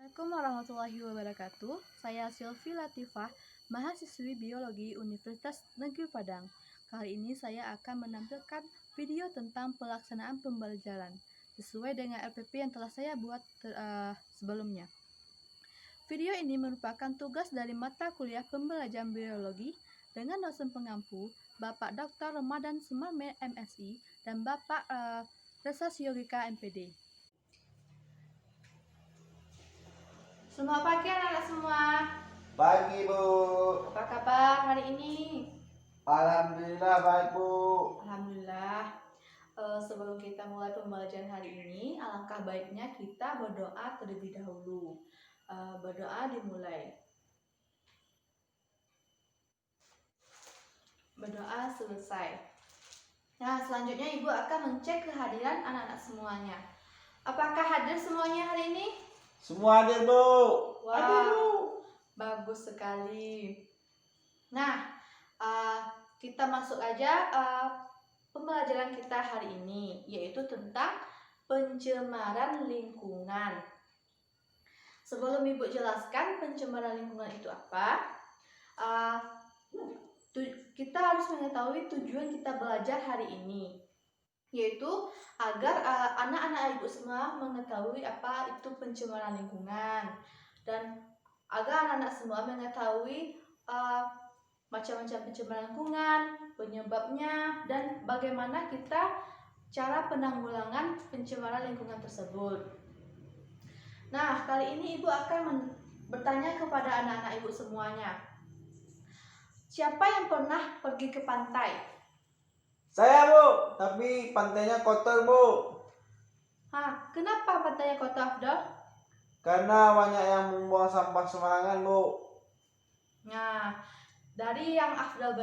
Assalamualaikum warahmatullahi wabarakatuh. Saya Silvi Latifah, mahasiswi biologi Universitas Negeri Padang. Kali ini saya akan menampilkan video tentang pelaksanaan pembelajaran sesuai dengan LPP yang telah saya buat sebelumnya. Video ini merupakan tugas dari mata kuliah pembelajaran biologi dengan dosen pengampu Bapak Dr. Ramadan Sumarme MSI dan Bapak Resa Syogika MPD. Selamat pagi anak-anak semua. Pagi, Bu. Apa kabar hari ini? Alhamdulillah baik, Bu. Alhamdulillah. Sebelum kita mulai pembelajaran hari ini, alangkah baiknya kita berdoa terlebih dahulu. Berdoa dimulai. Berdoa selesai. Nah, selanjutnya Ibu akan mencek kehadiran anak-anak semuanya. Apakah hadir semuanya hari ini? Semua hadir, Bu. Wah, Hadir, Bu. Bagus sekali. Nah, kita masuk aja pembelajaran kita hari ini, yaitu tentang pencemaran lingkungan. Sebelum Ibu jelaskan pencemaran lingkungan itu apa, kita harus mengetahui tujuan kita belajar hari ini, yaitu agar anak-anak Ibu semua mengetahui apa itu pencemaran lingkungan, dan agar anak-anak semua mengetahui macam-macam pencemaran lingkungan, penyebabnya, dan bagaimana cara penanggulangan pencemaran lingkungan tersebut. Nah, kali ini Ibu akan bertanya kepada anak-anak Ibu semuanya. Siapa yang pernah pergi ke pantai? Saya, Bu. Tapi pantainya kotor, Bu. Kenapa pantainya kotor, Afdal? Karena banyak yang membuang sampah sembarangan, Bu. Nah, dari yang Afdal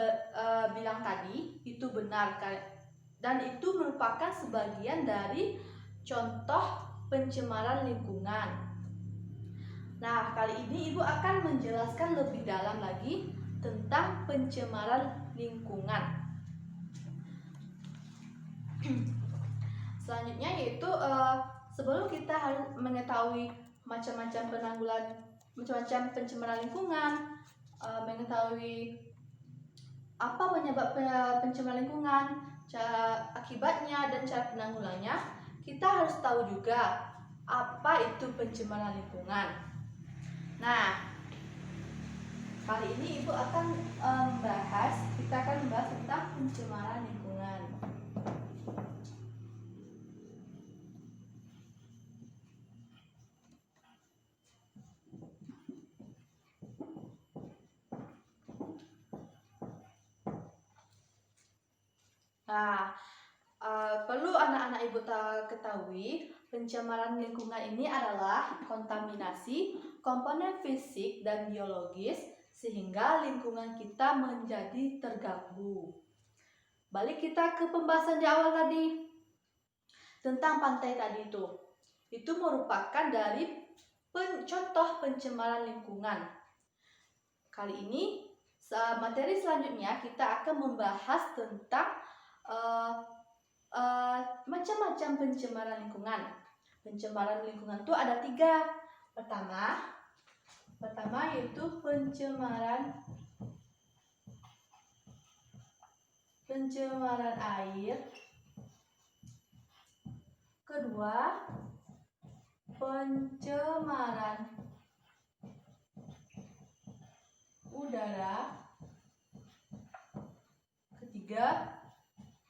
bilang tadi, itu benar, dan itu merupakan sebagian dari contoh pencemaran lingkungan. Nah, kali ini Ibu akan menjelaskan lebih dalam lagi tentang pencemaran lingkungan. Selanjutnya yaitu sebelum kita harus mengetahui macam-macam pencemaran lingkungan, mengetahui apa penyebab pencemaran lingkungan, akibatnya, dan cara penanggulangannya, kita harus tahu juga apa itu pencemaran lingkungan. Nah, kali ini Ibu akan kita akan membahas tentang pencemaran lingkungan. Nah, perlu anak-anak Ibu ketahui, pencemaran lingkungan ini adalah kontaminasi komponen fisik dan biologis sehingga lingkungan kita menjadi terganggu. Balik kita ke pembahasan di awal tadi tentang pantai tadi itu. Itu merupakan dari contoh pencemaran lingkungan. Kali ini materi selanjutnya kita akan membahas tentang macam-macam pencemaran lingkungan. Pencemaran lingkungan itu ada 3. Pertama yaitu pencemaran air. Kedua, pencemaran udara. Ketiga,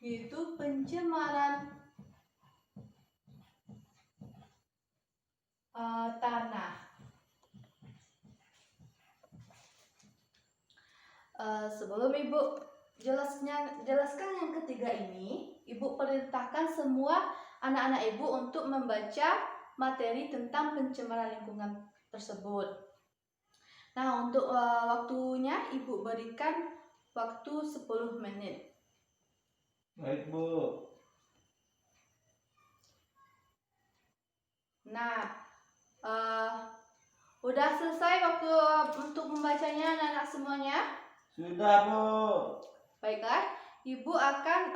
yaitu pencemaran tanah. Sebelum Ibu jelaskan yang ketiga ini, Ibu perintahkan semua anak-anak Ibu untuk membaca materi tentang pencemaran lingkungan tersebut. Nah, untuk waktunya Ibu berikan waktu 10 menit. Baik, Bu. Nah, udah selesai waktu untuk membacanya anak-anak semuanya? Sudah, Bu. Baiklah, Ibu akan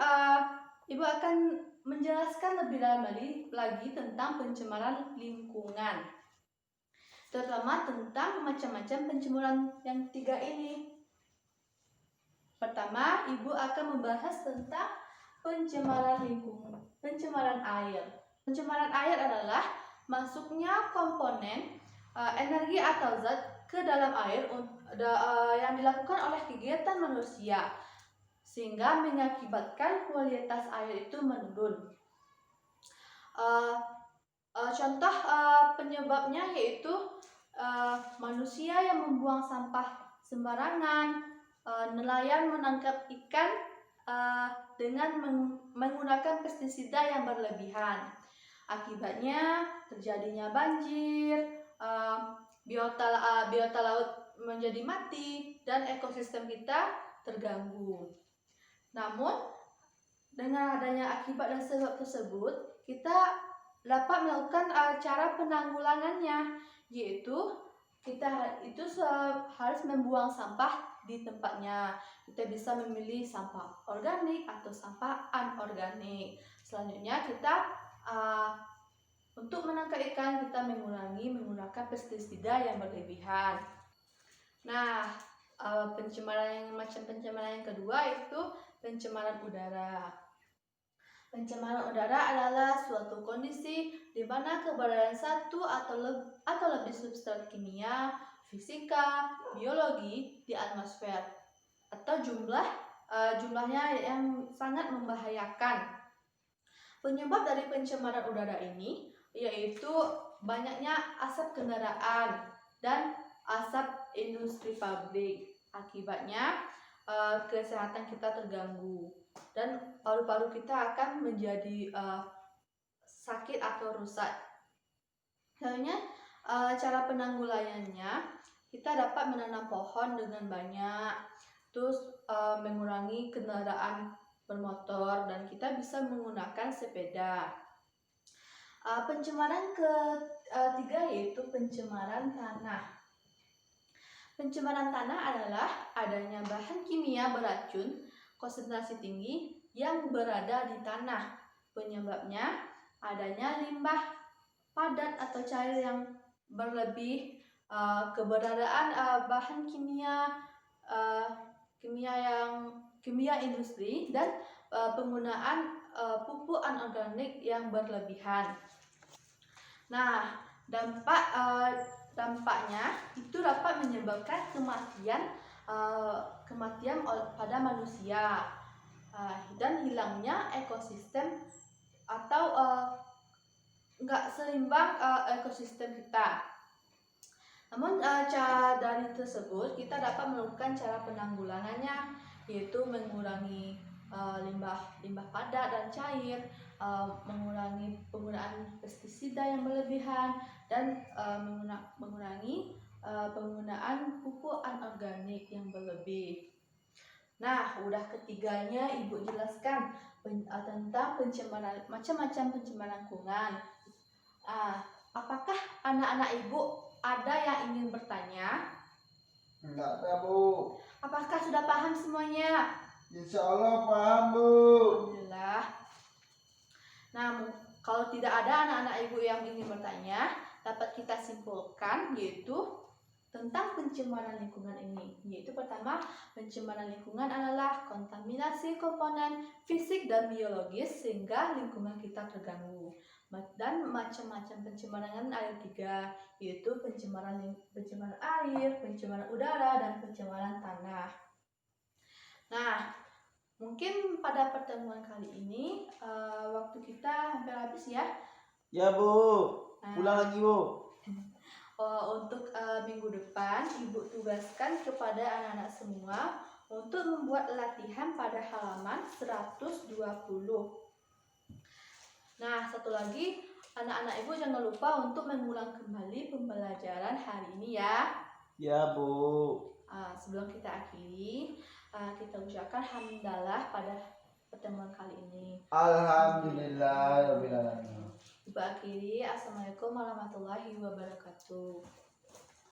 menjelaskan lebih dalam lagi tentang pencemaran lingkungan. terutama tentang macam-macam pencemaran yang 3 ini. Pertama, Ibu akan membahas tentang pencemaran lingkungan, pencemaran air. Pencemaran air adalah masuknya komponen energi atau zat ke dalam air yang dilakukan oleh kegiatan manusia, sehingga mengakibatkan kualitas air itu menurun. Contoh penyebabnya yaitu manusia yang membuang sampah sembarangan, nelayan menangkap ikan dengan menggunakan pestisida yang berlebihan. Akibatnya terjadinya banjir, biota laut menjadi mati, dan ekosistem kita terganggu. Namun, dengan adanya akibat dan sebab tersebut, kita dapat melakukan cara penanggulangannya, yaitu kita harus membuang sampah di tempatnya. Kita bisa memilih sampah organik atau sampah anorganik. Selanjutnya kita untuk menangkap ikan kita mengurangi menggunakan pestisida yang berlebihan. Nah, macam pencemaran yang kedua itu pencemaran udara. Pencemaran udara adalah suatu kondisi di mana keberadaan satu atau lebih substrat kimia, fisika, biologi di atmosfer atau jumlahnya yang sangat membahayakan. Penyebab dari pencemaran udara ini yaitu banyaknya asap kendaraan dan asap industri pabrik. Akibatnya kesehatan kita terganggu dan paru-paru kita akan menjadi sakit atau rusak. Selanjutnya, cara penanggulangannya, kita dapat menanam pohon dengan banyak, terus mengurangi kendaraan bermotor, dan kita bisa menggunakan sepeda. Pencemaran ketiga yaitu pencemaran tanah. Pencemaran tanah adalah adanya bahan kimia beracun konsentrasi tinggi yang berada di tanah. Penyebabnya adanya limbah padat atau cair yang berlebih, keberadaan bahan kimia industri, dan penggunaan pupuk anorganik yang berlebihan. Nah, dampaknya itu dapat menyebabkan kematian pada manusia dan hilangnya ekosistem atau nggak seimbang ekosistem kita. Namun dari tersebut kita dapat melakukan cara penanggulangannya, yaitu mengurangi limbah padat dan cair, mengurangi penggunaan pestisida yang berlebihan, dan mengurangi penggunaan pupuk anorganik yang berlebih. Nah, udah ketiganya Ibu jelaskan tentang macam-macam pencemaran lingkungan. Apakah anak-anak Ibu ada yang ingin bertanya? Enggak ada, Bu. Apakah sudah paham semuanya? Insya Allah paham, Bu. Alhamdulillah. Nah, kalau tidak ada anak-anak Ibu yang ingin bertanya, dapat kita simpulkan yaitu tentang pencemaran lingkungan ini. Yaitu pertama, pencemaran lingkungan adalah kontaminasi komponen fisik dan biologis sehingga lingkungan kita terganggu. Dan macam-macam pencemaran ada 3, yaitu pencemaran air, pencemaran udara, dan pencemaran tanah. Nah, mungkin pada pertemuan kali ini waktu kita hampir habis ya. Ya, Bu. Pulang lagi, Bu. Untuk minggu depan, Ibu tugaskan kepada anak-anak semua untuk membuat latihan pada halaman 120. Nah, satu lagi, anak-anak Ibu jangan lupa untuk mengulang kembali pembelajaran hari ini ya. Ya, Bu. Sebelum kita akhiri, kita ucapkan hamdalah pada pertemuan kali ini. Alhamdulillah. Ibu akhiri, assalamualaikum warahmatullahi wabarakatuh.